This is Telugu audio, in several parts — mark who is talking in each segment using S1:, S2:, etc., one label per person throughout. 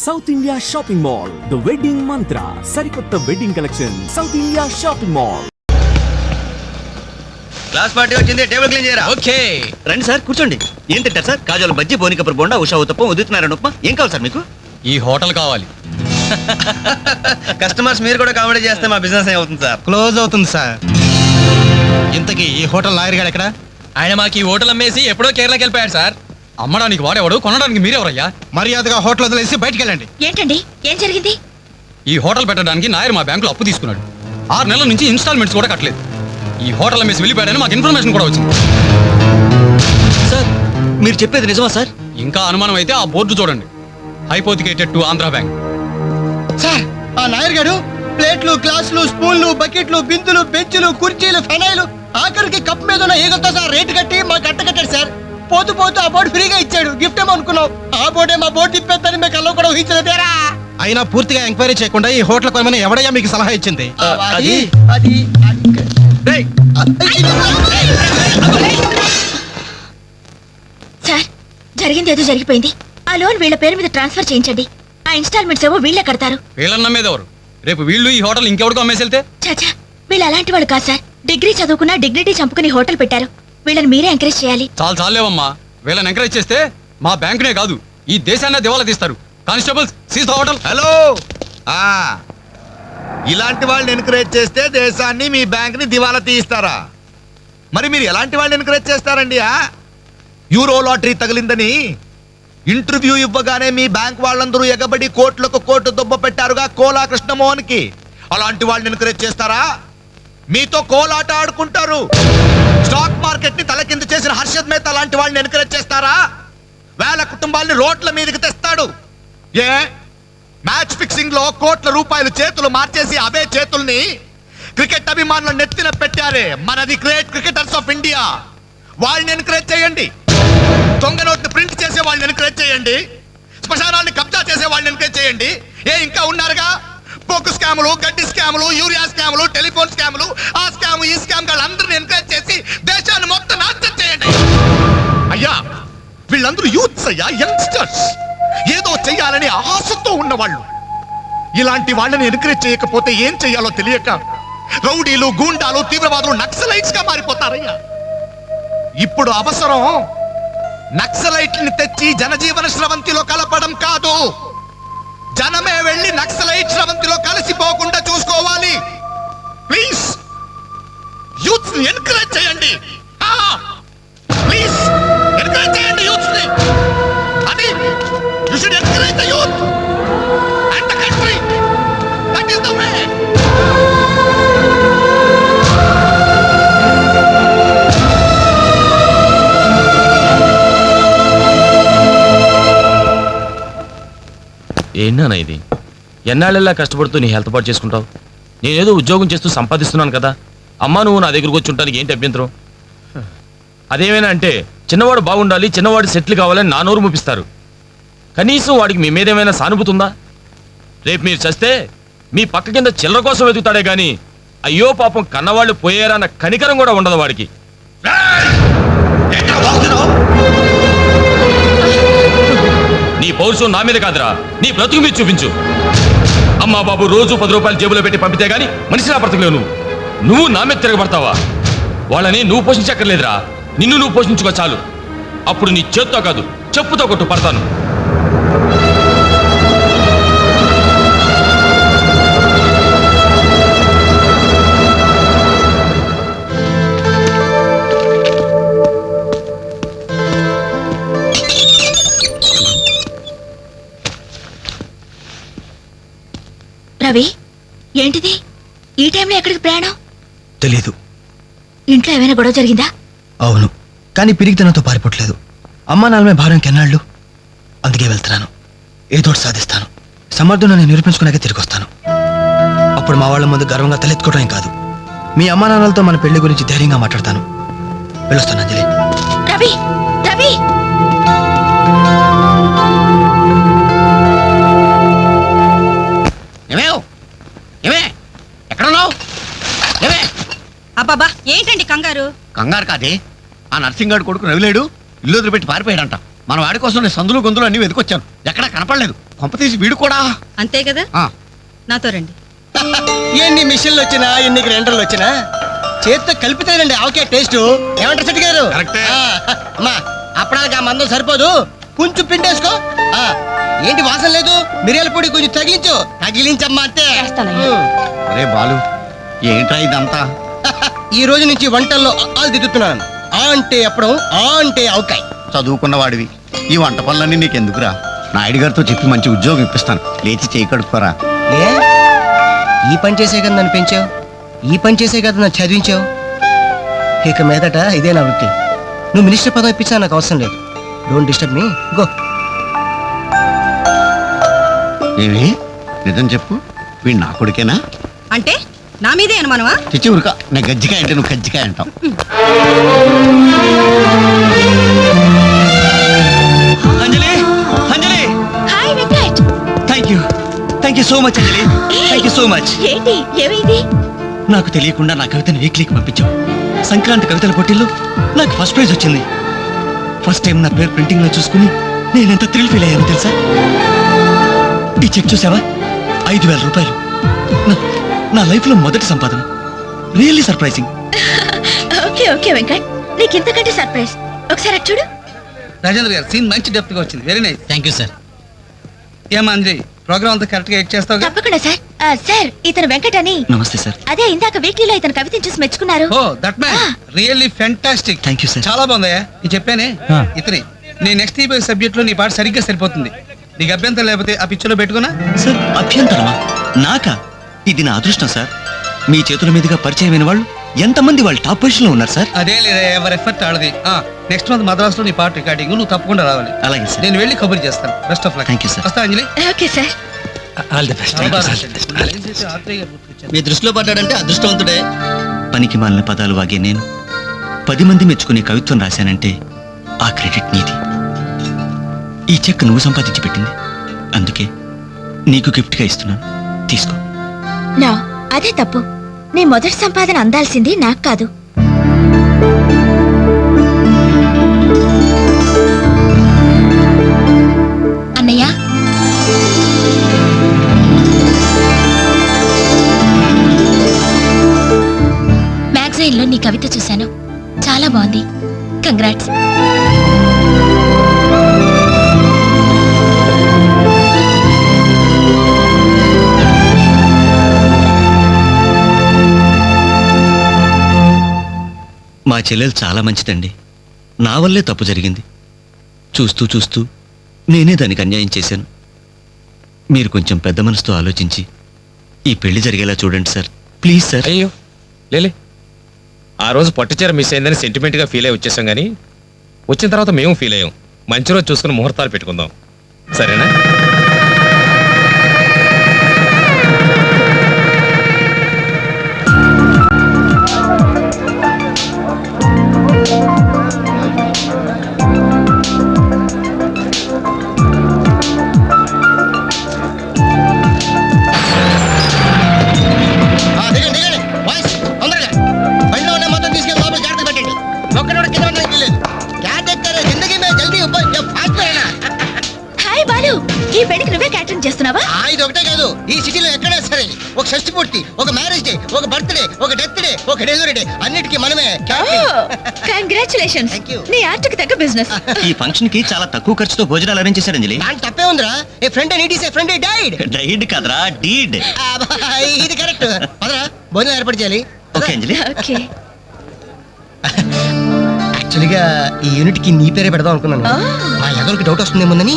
S1: South India shopping mall, the wedding మంత్ర, సరికొత్త wedding collection, south India shopping mall.
S2: Class party వచ్చింది, టేబుల్ క్లీన్ చేయరా.
S3: ఓకే
S2: రండి సార్, కూర్చోండి. ఏం తింటారు సార్? కాజాలు బజ్జీ, బోనికపూర్ బోండా, ఉషా ఉత్తప్పం, ఉదితనారాయణ ఉప్మా. ఏం కావాలి సార్ మీకు?
S3: ఈ హోటల్ కావాలి.
S2: కస్టమర్స్ మీరు కూడా కామెడీ చేస్తే మా బిజినెస్ ఏమవుతుంది సార్?
S4: క్లోజ్ అవుతుంది సార్. ఇంతకీ ఈ హోటల్ లాయర్ గారు ఎక్కడ?
S3: ఆయన మాకు ఈ హోటల్ అమ్మేసి ఎప్పుడో కేరళకి వెళ్ళిపోయాడు సార్. అమ్మడానికి వాడేవాడు, కొనడానికి మీరెవరయ్యా?
S4: మర్యాదగా హోటల్ వదిలేసి బయటికి వెళ్ళండి.
S5: ఏంటండి, ఏం జరిగింది?
S3: ఈ హోటల్ పెట్టడానికి నాయర్ మా బ్యాంకులో అప్పు తీసుకున్నాడు. 6 నెలల నుంచి ఇన్స్టాల్మెంట్స్ కూడా కట్టలేదు. ఈ హోటల్ అమ్మేసి వెళ్ళిపోయాడని మాకు ఇన్ఫర్మేషన్ కూడా వచ్చింది.
S2: సార్ మీరు చెప్పేది నిజమా సార్?
S3: ఇంకా అనుమానం అయితే ఆ బోర్డు చూడండి, hypothecated to Andhra bank.
S4: Sir, ఆ నాయర్ గారు ప్లేట్లు, గ్లాసులు, స్పూన్లు, బకెట్లు, బిందులు, బెంచులు, కుర్చీలు, ఫెనాయిలు, ఆఖరికి కప్ మీద ఉన్న ఈగలతో సార్ రేటు కట్టి మాకు అట్ట కట్టాడు సార్. పోతూ పోతూ ఆ బోర్డు ఫ్రీగా ఇచ్చాడు. గిఫ్ట్ ఏమో అనుకున్నాం. ఆ బోర్డే మా బోర్డు తిప్పేద్దని మీకు అలా కూడా ఊహించలేదేరా? అయినా పూర్తిగా ఎంక్వైరీ చేయకుండా ఈ హోటల్ కొనమని ఎవడయ్యా మీకు సలహా ఇచ్చింది?
S5: సార్, జరిగింది ఏదో జరిగిపోయింది. ఆ లోన్ వీళ్ళ పేరు మీద ట్రాన్స్ఫర్ చేయించండి. ఆ ఇన్స్టాల్మెంట్స్ ఏవో వీళ్ళే కడతారు.
S3: వీళ్ళన్న మీద ఎవరు? రేపు వీళ్ళు ఈ హోటల్ ఇంకెవరికో అమ్మేసి వెళ్తే?
S5: చాచా, వీళ్ళు అలాంటి వాళ్ళు కాదు సార్. డిగ్రీ చదువుకున్నా డిగ్నిటీ చంపుకుని హోటల్ పెట్టారు. వీళ్ళని మీరే ఎంకరేజ్ చేయాలి.
S3: చాలేవమ్మా. వీళ్ళని ఎంకరేజ్ చేస్తే మా బ్యాంకునే కాదు, ఈ దేశాన్ని దివాలా తీస్తారు. Constables, seize the hotel.
S6: Hello, ఇలాంటి వాళ్ళని ఎంకరేజ్ చేస్తే దేశాన్ని, మీ బ్యాంక్ ని దివాలా తీయిస్తారా? మరి మీరు ఎలాంటి వాళ్ళని ఎంకరేజ్ చేస్తారండి? యూరో లాటరీ తగిలిందని ఇంటర్వ్యూ ఇవ్వగానే మీ బ్యాంక్ వాళ్ళందరూ ఎగబడి కోట్లకు కోట్లు దుబ్బ పెట్టారుగా కోలా కృష్ణమోహన్ కి. అలాంటి వాళ్ళని ఎంకరేజ్ చేస్తారా? మీతో కోలాట ఆడుకుంటారు. స్టాక్ మార్కెట్ ని తలకిందు చేసిన హర్షద్ మేహతా లాంటి వాళ్ళని ఎంకరేజ్ చేస్తారా? వేల కుటుంబాలని రోడ్ల మీదకి తెస్తాడు. ఏ మ్యాచ్ ఫిక్సింగ్ లో కోట్ల రూపాయలు చేతులు మార్చేసి అవే చేతుల్ని క్రికెట్ అభిమానుల నెత్తిన పెట్టారే మనది గ్రేట్ క్రికెటర్స్ ఆఫ్ ఇండియా. వాళ్ళని ఎంకరేజ్ చేయండి. దొంగ నోట్ని ప్రింట్ చేసే వాళ్ళని ఎంకరేజ్ చేయండి. శ్మశానాన్ని కబ్జా చేసే వాళ్ళని ఎంకరేజ్ చేయండి. ఇంకా ఉన్నారుగా బొగ్గు స్కాములు, గడ్డి స్కాములు, యూరియా స్కాములు, టెలిఫోన్ స్కాములు, ఆ స్కామ్ ఈ స్కామ్ వాళ్ళందరినీ ఎంకరేజ్ చేసి దేశాన్ని మొత్తం నాశనం చేయండి. అయ్యా, వీళ్ళందరూ యూత్స్ అయ్యా, యంగ్స్టర్స్, ఏదో చెయ్యాలని ఆశతో ఉన్నవాళ్ళు. ఇలాంటి వాళ్ళని ఎంకరేజ్ చేయకపోతే ఏం చెయ్యాలో తెలియక రౌడీలు, గూండాలు, తీవ్రవాదులు, నక్సలైట్స్ గా మారిపోతారయ్యా. ఇప్పుడు అవసరం నక్సలైట్ని తెచ్చి జనజీవన స్రవంతిలో కలపడం కాదు, జనమే వెళ్ళి నక్సలైట్ స్రవంతిలో కలిసిపోకుండా చూసుకోవాలి. ప్లీజ్ యూత్స్ ని ఎంకరేజ్ చేయండి. ప్లీజ్ ఎంకరేజ్ చేయండి యూత్స్ ని. అది you should encourage the youth and the country. That is the way.
S7: ఏంటన్నా ఇది? ఎన్నాళ్ళెల్లా కష్టపడుతూ నీ హెల్త్ పాటు చేసుకుంటావు? నేనేదో ఉద్యోగం చేస్తూ సంపాదిస్తున్నాను కదా. అమ్మా నువ్వు నా దగ్గరకు వచ్చి ఉంటానికి ఏంటి అభ్యంతరం? అదేమైనా అంటే చిన్నవాడు బాగుండాలి, చిన్నవాడు సెటిల్ కావాలని నా నోరు ముపిస్తారు. కనీసం వాడికి మీ మీద ఏమైనా సానుభూతి ఉందా? రేపు మీరు చస్తే మీ పక్క కింద చిల్లర కోసం వెతుకుతాడే గాని అయ్యో పాపం కన్నవాళ్ళు పోయారన్న కనికరం కూడా ఉండదు వాడికి. నీ పౌరుషం నా మీద కాదురా, నీ బ్రతుకు మీద చూపించు. అమ్మా బాబు రోజు 10 రూపాయలు జేబులో పెట్టి పంపితే గానీ మనిషిలా బ్రతకలేవు. నువ్వు నా మీద తిరగబడతావా? వాళ్ళని నువ్వు పోషించక్కర్లేదురా, నిన్ను నువ్వు పోషించుకో చాలు. అప్పుడు నీ చేత్తో కాదు చెప్పుతో కొట్టు పడతాను.
S5: రవి, ఏంటిది ఈ టైంలో ఎక్కడికి ప్రయాణం?
S4: తెలీదు.
S5: ఇంట్లో ఏమైనా గొడవ జరిగిందా?
S4: అవును, కానీ పిరిగితనంతో పారిపోవట్లేదు. అమ్మా నాన్నమే భారం కెన్నాళ్ళు. అందుకే వెళ్తున్నాను. ఏదోటి సాధిస్తాను. సమర్థుని నిరూపించుకున్నాక తిరిగి వస్తాను. అప్పుడు మా వాళ్ళ ముందు గర్వంగా తలెత్తుకోవడం కాదు, మీ అమ్మా నాన్నలతో మన పెళ్లి గురించి ధైర్యంగా మాట్లాడతాను. వెళ్ళొస్తాను అంజలి.
S5: రవి, రవి,
S2: ఎక్కడున్నావు?
S8: అబ్బాబా, ఏంటండి కంగారు?
S2: కంగారు కాదే, ఆ నర్సింగ్ గారు కొడుకు రవిలేడు, ఇల్లు వదిలిపెట్టి పారిపోయాడంట. మన వాడి కోసం నేను సందులు గొంతులు అన్ని వెతుకొచ్చాను, ఎక్కడా కనపడలేదు. కొంప తీసి వీడు కూడా
S8: అంతే కదా
S2: ఆ.
S8: నాతో రండి.
S4: ఎన్ని మిషన్లు వచ్చినా ఎన్ని గ్రైండర్లు వచ్చినా చేతితో కలిపితేనండి ఆవకాయ టేస్ట్. ఏమంటారు శెట్టి గారు?
S2: కరెక్టే.
S4: అమ్మా అప్పడానికి ఆ మందం సరిపోదు, కొంచెం పిండేసుకో. ఏంటి వాసన లేదు? మిరియాల పొడి కొంచెం తగిలించమ్మా అంతే.
S5: చేస్తానయ్యా.
S2: అరే బాలు ఏంట్రా ఇదంతా?
S4: ఈ రోజు నుంచి వంటల్లో ఆలు దిద్దుతున్నాను. ఆ అంటే అప్పుడు ఆ అంటే ఆవకాయ.
S2: చదువుకున్న వాడివి, ఈ వంట పనులన్నీ నీకెందుకురా? నాయుడు గారితో చెప్పి మంచి ఉద్యోగం ఇప్పిస్తాను, లేచి చేయి కడుక్కోరా.
S4: ఏ ఈ పని చేసే కదా నన్ను పెంచావు, ఈ పని చేసే కదా నన్ను చదివించావు. ఇక మీదట ఇదే నా వృత్తి. నువ్వు మినిస్టర్ పదవి ఇప్పించా నాకు అవసరం లేదు. Don't disturb me, go.
S2: ఏమి నిజం చెప్పు, వీడు నా కొడుకేనా?
S8: అంటే నా మీదే అనుమానమా?
S2: చిచ్చి ఉరక, నేను గజ్జికాయ అంటే నువ్వు కజ్జికాయ అంటావు. Anjali, Anjali,
S5: hi Venkat.
S2: Thank you so much Anjali, thank you so much.
S5: ఏంటి ఏమైంది?
S2: నాకు తెలియకుండా నా కవితను వీక్లీకి పంపించావు. సంక్రాంతి కవితల పోటీల్లో నాకు ఫస్ట్ ప్రైజ్ వచ్చింది. ఫస్ట్ టైం నా పేరు ప్రింటింగ్ లో చూసుకుని నేను ఎంత థ్రిల్ ఫీల్ అయ్యాను తెలుసా? ఈ చెక్ చూసావా? 5,000 రూపాయలు. నా లైఫ్ లో మొదటి సంపాదన. Really surprising.
S5: Okay okay Venkat, నీకు ఇంతకంటే సర్ప్రైజ్. ఒకసారి అటు చూడు.
S9: రాజేంద్ర గారు సీన్ మంచి డెప్త్ గా వచ్చింది. Very nice.
S2: Thank you sir.
S9: ఏమా అంజలి, ప్రోగ్రామ్ అంతా కరెక్ట్ గా ఎడ్ చేస్తావు?
S5: తప్పకుండా సార్. సార్ ఇతను వెంకట్ అని.
S2: నమస్తే సార్.
S5: అదే ఇందాక వీక్లీలో ఇతను కవితను చూసి మెచ్చుకున్నారు.
S9: Oh that man really fantastic.
S2: Thank you sir.
S9: చాలా బాగుందయ్యా. నేను చెప్పానే ఇతని నీ నెక్స్ట్ ఈ సబ్జెక్ట్ లో నీ పాట సరిగ్గా సరిపోతుంది. నీకు అభ్యంతరం లేకపోతే ఆ పిక్చర్ లో పెట్టుకున్నా.
S2: సార్ అభ్యంతరమా? నాకా? ఇది నా అదృష్టం సార్. మీ చేతుల మీదుగా పరిచయమైన వాళ్ళు ఎంతమంది వాళ్ళు టాప్ పొజిషన్ లో ఉన్నారు సార్.
S9: అదే లేదా ఎవరి ఎఫర్ట్ ఆడది. నెక్స్ట్ మంత్ మద్రాస్ లో నీ పాట రికార్డింగ్ నువ్వు తప్పకుండా రావాలి.
S2: అలాగే సార్.
S9: నేను వెళ్ళి కబుర్ చేస్తాను. Best of luck.
S2: Thank you, sir.
S9: వస్తా Anjali.
S5: Okay sir.
S2: All the best.
S4: మీ దృష్టిలో పడ్డాడంటే అదృష్టవంతుడే.
S2: పనికి మాలిన పదాలు వాగే నేను 10 మంది మెచ్చుకునే కవిత్వం రాశానంటే ఆ క్రెడిట్ నీది. ఈ చెక్ నువ్వు సంపాదించి పెట్టింది, అందుకే నీకు గిఫ్ట్ గా ఇస్తున్నాను, తీసుకో.
S5: నా అదే తప్పు. నీ మొదటి సంపాదన అందాల్సింది నాకు కాదు. అన్నయ్య, మ్యాగజైన్ లో నీ కవిత చూశాను, చాలా బాగుంది. కంగ్రాట్స్.
S2: మా చెల్లెలు చాలా మంచిదండి. నా వల్లే తప్పు జరిగింది. చూస్తూ చూస్తూ నేనే దానికి అన్యాయం చేశాను. మీరు కొంచెం పెద్ద మనసుతో ఆలోచించి ఈ పెళ్లి జరిగేలా చూడండి సార్, ప్లీజ్ సార్.
S7: అయ్యో లేలే, ఆ రోజు పట్టుచీర మిస్ అయిందని సెంటిమెంట్గా ఫీల్ అయ్యి వచ్చేసాం, కానీ వచ్చిన తర్వాత మేము ఫీల్ అయ్యాం. మంచి రోజు చూసుకుని ముహూర్తాలు పెట్టుకుందాం, సరేనా?
S5: హాయ్ బాలు, ఈ పెళ్లికి నువ్వే క్యాటరింగ్ చేస్తున్నావా?
S4: ఇది ఒకటే కాదు, ఈ సిటీలో ఎక్కడైనా సరే ఒక షష్టి పూర్తి, ఒక మ్యారేజ్ డే, ఒక బర్త్డే, ఒక డెత్ డే, ఒక డెలివరీ డే, అన్నిటికీ మనమే
S5: కంగ్రాచులేషన్స్.
S4: Thank you.
S5: నీ ఆర్ట్కి తగ్గ బిజినెస్.
S2: ఈ ఫంక్షన్ కి చాలా తక్కువ ఖర్చుతో భోజనాలు అరేంజ్ చేశారు అంజలి.
S4: దాని తప్పే ఉందిరా. A friend and it is a friend died.
S2: Died కదరా, డీడ్.
S4: ఇది కరెక్ట్. పదరా భోజనం ఏర్పాటు చేయాలి.
S2: ఓకే అంజలి.
S5: ఓకే.
S4: యాక్చువల్గా ఈ యూనిట్ కి నీ పేరే పెడదాం అనుకున్నాను. మా ఎవరికి డౌట్ వస్తుందేమోనని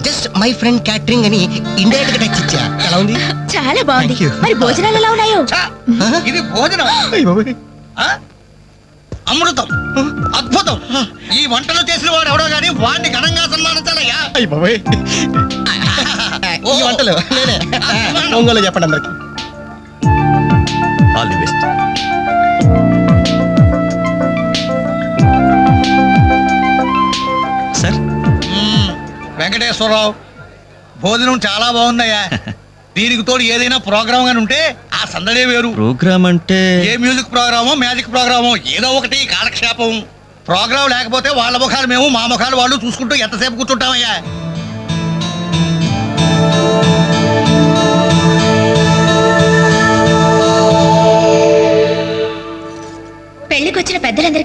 S4: జస్ట్ మై ఫ్రెండ్ క్యాటరింగ్ అని ఇండైరెక్ట్ గా టచ్ ఇచ్చా. ఎలా ఉంది?
S5: చాలా బాగుంది.
S4: Thank you.
S5: మరి భోజనాలు ఎలా ఉన్నాయో?
S9: ఇది భోజనం ఆ? అమృతం, అద్భుతం. ఈ వంటలు చేసిన వాడు ఎవడో గానీ వాడిని ఘనంగా సన్మానించాలయ్యా.
S4: ఈ వంటలు నేనే. ఒంగోలు చెప్పండి అందరికి.
S2: All the best. Sir
S9: Venkateswara Rao, భోజనం చాలా బాగుందయ్యా. దీనికి తోడు ఏదైనా ప్రోగ్రామ్ గాని ఉంటే ఆ సందడే వేరు.
S2: ప్రోగ్రామ్ అంటే
S9: ఏ మ్యూజిక్ ప్రోగ్రామో మ్యాజిక్ ప్రోగ్రామో ఏదో ఒకటి కాలక్షేపం. ప్రోగ్రామ్ లేకపోతే వాళ్ళ ముఖాలు మేము, మా ముఖాలు వాళ్ళు చూసుకుంటూ ఎంతసేపు కూర్చుంటామయ్యా.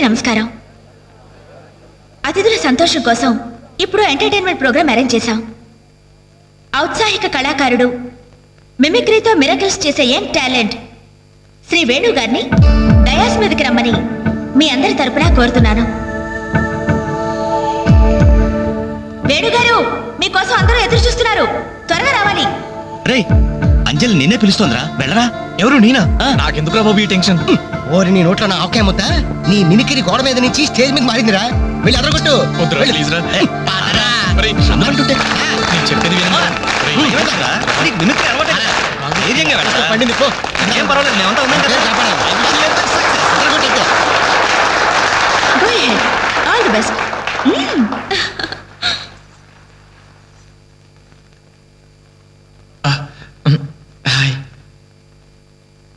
S5: అందరికీ నమస్కారం. అతిథుల సంతోషం కోసం ఇప్పుడు ఎంటర్టైన్మెంట్ ప్రోగ్రామ్ అరేంజ్ చేశాం. ఔత్సాహిక కళాకారుడు, మిమిక్రీతో మిరకల్స్ చేసే యంగ్ టాలెంట్ శ్రీ వేణు గారిని డయాస్ మీదకి రమ్మని మీ అందరి తరపున కోరుతున్నాను. వేణుగారు, మీకోసం అందరూ ఎదురు చూస్తున్నారు. త్వరగా రావాలి.
S2: రేయ్, అంజలి నిన్నే పిలుస్తోందిరా, వెళ్ళరా.
S4: ఎవరు నేనా?
S3: నాకెందుకురా బాబు ఈ టెన్షన్?
S4: ఓరి నీ నోట్లో నా ఆకే ముద్ద, నీ మినికిరి గోడ మీద నుంచి స్టేజ్ మీద మారిందిరా. వెళ్ళి అదరగొట్టు.
S3: వద్దురా, ప్లీజ్ రా. ఒరేయ్,
S2: అమ్మంటుంటే
S3: నేను చెప్పేది వినరా?
S2: ఏమవుతుందిరా? నీకు మిమిక్రీ అలవాటే కదా. ధైర్యంగా వెళ్ళరా.
S4: పండింది పో.
S2: ఏం పర్వాలేదు, మేమంతా ఉన్నాం కదా.
S4: పేరు కాపాడాలి. అదరగొట్టు అయితే.
S5: Go ahead. All the best.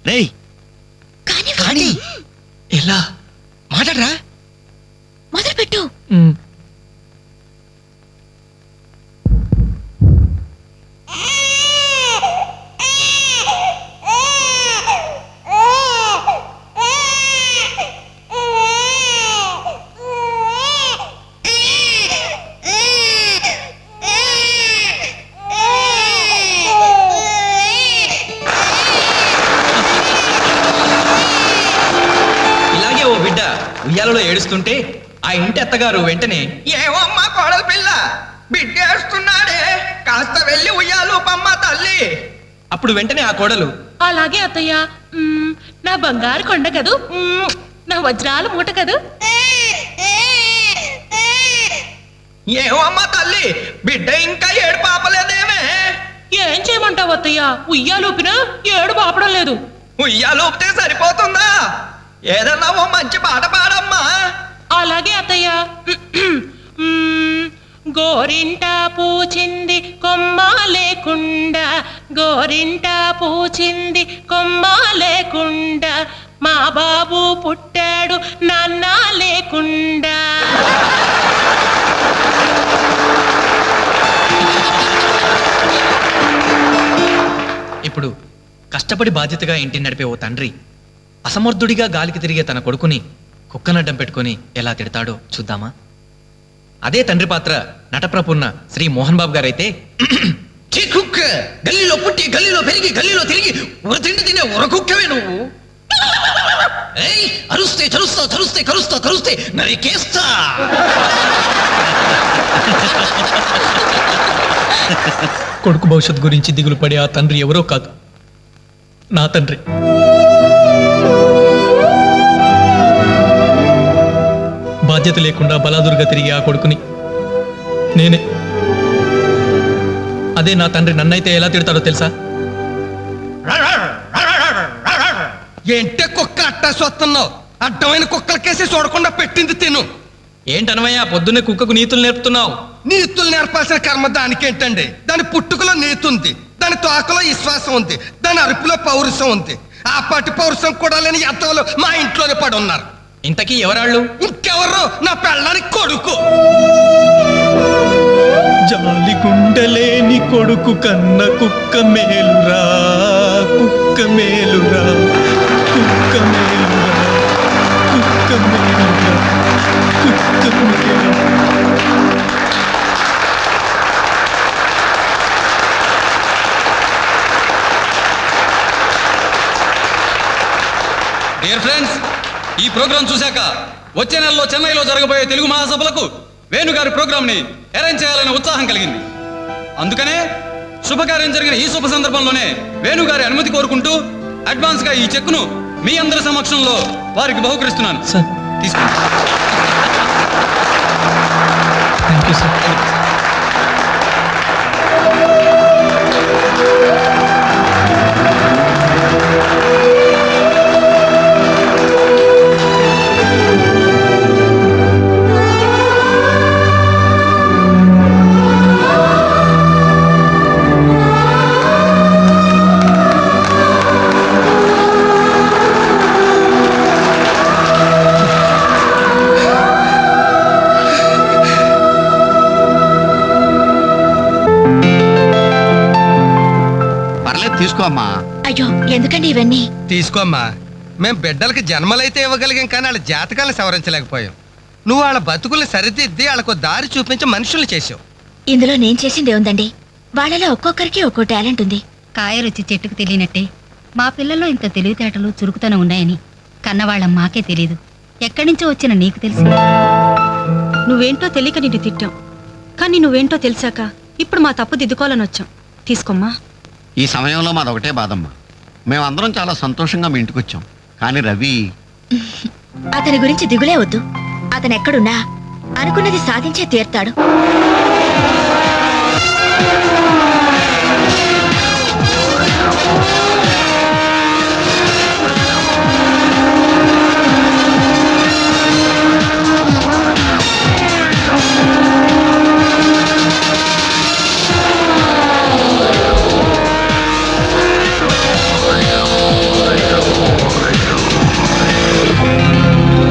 S2: రేయ్,
S4: కానీ
S3: ఎలా?
S4: మాట్లాడరా.
S5: మొదలుపెట్టు.
S3: ఇలాగే ఓ బిడ్డ ఉయ్యాలలో ఏడుస్తుంటే ఆ ఇంటి అత్తగారు వెంటనే,
S9: ఏమమ్మా కోడల పిల్ల బిడ్డేస్తున్నాడే, కాస్త వెళ్ళి ఉయ్యాలు పమ్మ తల్లి.
S3: అప్పుడు వెంటనే ఆ కోడలు,
S10: అలాగే అత్తయ్య. నా బంగారు కొండ కదూ, నా వజ్రాల మూట కదూ.
S9: ఏమమ్మా తల్లి, బిడ్డ ఇంకా ఏడు పాపలేదేమే.
S10: ఏం చేయమంటావు అత్తయ్య, ఉయ్యాలూపినా ఏడు పాపడం లేదు.
S9: ఉయ్యాలు ఊపితే సరిపోతుందా? ఏదన్నా ఓ మంచి పాట పాడమ్మా.
S10: అలాగే అత్తయ్య. గోరింట పూచింది కొమ్మ లేకుండా, గోరింట పూచింది కొమ్మ లేకుండా, మా బాబు పుట్టాడు నాన్న లేకుండా.
S3: ఇప్పుడు కష్టపడి బాధ్యతగా ఇంటిని నడిపే ఓ తండ్రి అసమర్థుడిగా గాలికి తిరిగే తన కొడుకుని కుక్కనడ్డం పెట్టుకొని ఎలా తిడతాడో చూద్దామా? అదే తండ్రి పాత్ర నటప్రపున్న శ్రీ మోహన్ బాబు గారైతే,
S9: ఛీ కుక్క, గల్లీలో పుట్టి గల్లీలో పెరిగి గల్లీలో తిరిగి తిండి తినే కుక్కవే నువ్వు. ఏయ్, అరుస్తే చరుస్తా, చరుస్తే కరుస్తా, కరుస్తే నరికేస్తా.
S3: కొడుకు భవిష్యత్ గురించి దిగులు పడే ఆ తండ్రి ఎవరో కాదు, నా తండ్రి. బాధ్యత లేకుండా బలాదురుగా తిరిగి ఆ కొడుకుని నేనే. అదే నా తండ్రి నన్నైతే ఎలా తిడతాడో తెలుసా?
S9: ఏంటే కుక్క అట్టా చూస్తున్నావు? అడ్డమైన కుక్కలకేసి చూడకుండా పెట్టింది తిను.
S3: ఏంటనవయ్యా పొద్దున్నే కుక్కకు నీతులు నేర్పుతున్నావు?
S9: నీతులు నేర్పాల్సిన కర్మ దానికేంటండి? దాని పుట్టుకలో నీతి ఉంది, దాని తోకలో విశ్వాసం ఉంది, దాని అరుపులో పౌరుషం ఉంది. ఆ పాటి పౌరుషం కూడా లేని ఎత్తవలు మా ఇంట్లోనే పడి ఉన్నారు.
S3: ఇంతకీ ఎవరాళ్ళు?
S9: ఇంకెవరు? నా పెళ్ళానికి కొడుకు.
S2: జాలి గుండెలేని కొడుకు కన్న కుక్క మేలురా, కుక్క మేలురా, కుక్క మేలురా, కుక్క మేలురా, కుక్క మేలురా.
S3: డియర్ ఫ్రెండ్స్, ఈ ప్రోగ్రాం చూశాక వచ్చే నెలలో చెన్నైలో జరగబోయే తెలుగు మహాసభలకు వేణుగారి ప్రోగ్రామ్ ని అరేంజ్ చేయాలనే ఉత్సాహం కలిగింది. అందుకనే శుభకార్యం జరిగిన ఈ శుభ సందర్భంలోనే వేణుగారి అనుమతి కోరుకుంటూ అడ్వాన్స్ గా ఈ చెక్కును మీ అందరి సమక్షంలో వారికి బహుకరిస్తున్నాను.
S2: సార్
S3: తీసుకోండి.
S2: Thank you sir.
S9: తీసుకో అమ్మా.
S5: అయ్యో, ఎందుకండి ఇవన్నీ?
S9: తీసుకో అమ్మా.
S4: మేము బిడ్డలకి జన్మలైతే ఇవ్వగలిగాం కానీ వాళ్ళ జాతకాలను సవరించలేకపోయాం. నువ్వు వాళ్ళ బతుకుల్ని సరిదిద్ది వాళ్ళకు దారి చూపించి మనుషుల్ని చేసావు.
S5: ఇందులో నేను చేసిందే ఉందండి. వాళ్ళలో ఒక్కొక్కరికి ఒక్కో టాలెంట్ ఉంది.
S8: కాయ రుచి చెట్టుకు తెలియనట్టే మా పిల్లల్లో ఇంత తెలివితేటలు చురుకుతనం ఉన్నాయని కన్నవాళ్ళం మాకే తెలియదు. ఎక్కడి నుంచో వచ్చిన నీకు తెలిసి నువ్వేంటో తెలియక నిన్ను తిట్టాం. కానీ నువ్వేంటో తెలిసాక ఇప్పుడు మా తప్పు దిద్దుకోవాలని వచ్చాం. తీసుకోమ్మా.
S11: ఈ సమయంలో మాదొకటే బాధమ్మా. మేమందరం చాలా సంతోషంగా మీ ఇంటికి వచ్చాం. కానీ రవి
S5: అతని గురించి దిగులే వద్దు. అతను ఎక్కడున్నా అనుకున్నది సాధించే తీర్తాడు.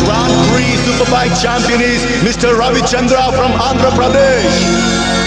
S12: Grand Prix Superbike champion is Mr. Ravi Chandra from Andhra Pradesh.